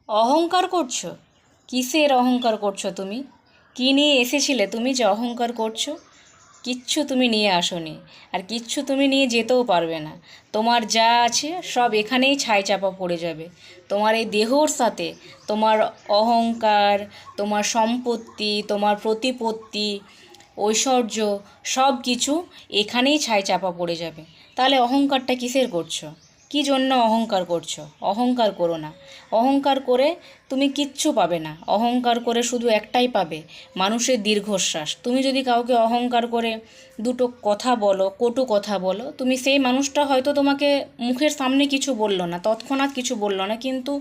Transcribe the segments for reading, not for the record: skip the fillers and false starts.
অহংকার করছো? কিসের অহংকার করছো তুমি? কী নিয়ে এসেছিলে তুমি যে অহংকার করছো? কিচ্ছু তুমি নিয়ে আসোনি, আর কিচ্ছু তুমি নিয়ে যেতেও পারবে না। তোমার যা আছে সব এখানেই ছাই চাপা পড়ে যাবে। তোমার এই দেহর সাথে তোমার অহংকার, তোমার সম্পত্তি, তোমার প্রতিপত্তি, ঐশ্বর্য, সব কিছু এখানেই ছাই চাপা পড়ে যাবে। তাহলে অহংকারটা কিসের করছো? কী জন্য অহংকার করছো? অহংকার করো না। অহংকার করে তুমি কিচ্ছু পাবে না। অহংকার করে শুধু একটাই পাবে, মানুষের দীর্ঘশ্বাস। তুমি যদি কাউকে অহংকার করে দুটো কথা বলো, কটু কথা বলো, তুমি সেই মানুষটা হয়তো তোমাকে মুখের সামনে কিছু বললো না, তৎক্ষণাৎ কিছু বললো না, কিন্তু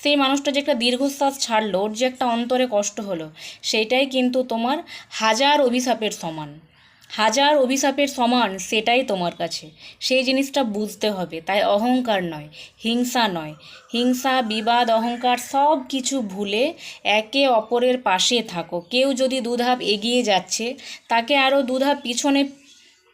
সেই মানুষটা যে একটা দীর্ঘশ্বাস ছাড়লো, ওর যে একটা অন্তরে কষ্ট হলো, সেটাই কিন্তু তোমার হাজার অভিশাপের সমান। হাজার অভিশাপের সমান সেটাই তোমার কাছে। সেই জিনিসটা বুঝতে হবে। তাই অহংকার নয়, হিংসা নয়, হিংসা, বিবাদ, অহংকার সব কিছু ভুলে একে অপরের পাশে থাকো। কেউ যদি দুধাপ এগিয়ে যাচ্ছে, তাকে আরও দুধাপ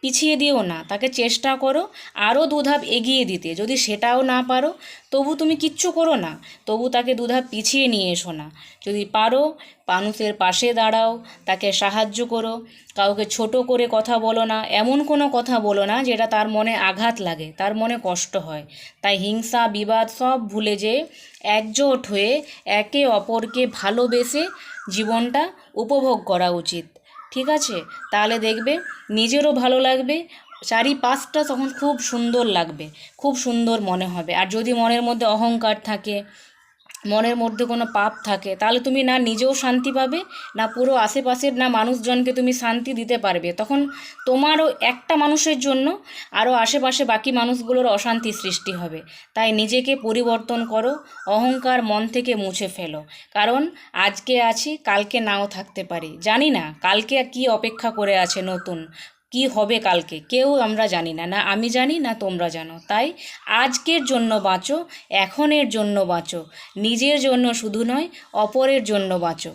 পিছিয়ে দিও না, তাকে চেষ্টা করো আরও দুধাপ এগিয়ে দিতে। যদি সেটাও না পারো, তবু তুমি কিচ্ছু করো না, তবু তাকে দুধাপ পিছিয়ে নিয়ে এসো না। যদি পারো, মানুষের পাশে দাঁড়াও, তাকে সাহায্য করো। কাউকে ছোট করে কথা বলো না, এমন কোনো কথা বলো না যেটা তার মনে আঘাত লাগে, তার মনে কষ্ট হয়। তাই হিংসা, বিবাদ সব ভুলে যেয়ে একজোট হয়ে একে অপরকে ভালোবেসে জীবনটা উপভোগ করা উচিত। ঠিক আছে? তাহলে দেখবে নিজেরও ভালো লাগবে, চারিপাশটা তখন খুব সুন্দর লাগবে, খুব সুন্দর মনে হবে। আর যদি মনের মধ্যে অহংকার থাকে, মনের মধ্যে কোনো পাপ থাকে, তাহলে তুমি না নিজেও শান্তি পাবে, না পুরো আশেপাশের না মানুষজনকে তুমি শান্তি দিতে পারবে। তখন তোমারও একটা মানুষের জন্য আরও আশেপাশে বাকি মানুষগুলোর অশান্তি সৃষ্টি হবে। তাই নিজেকে পরিবর্তন করো, অহংকার মন থেকে মুছে ফেলো। কারণ আজকে আছি, কালকে নাও থাকতে পারি, জানি না কালকে কী অপেক্ষা করে আছে নতুন, কি হবে কালকে কেউ আমরা জানি না, না আমি জানি না তোমরা জানো। তাই আজকের জন্য বাঁচো, এখনের জন্য বাঁচো, নিজের জন্য শুধু নয়, অপরের জন্য বাঁচো।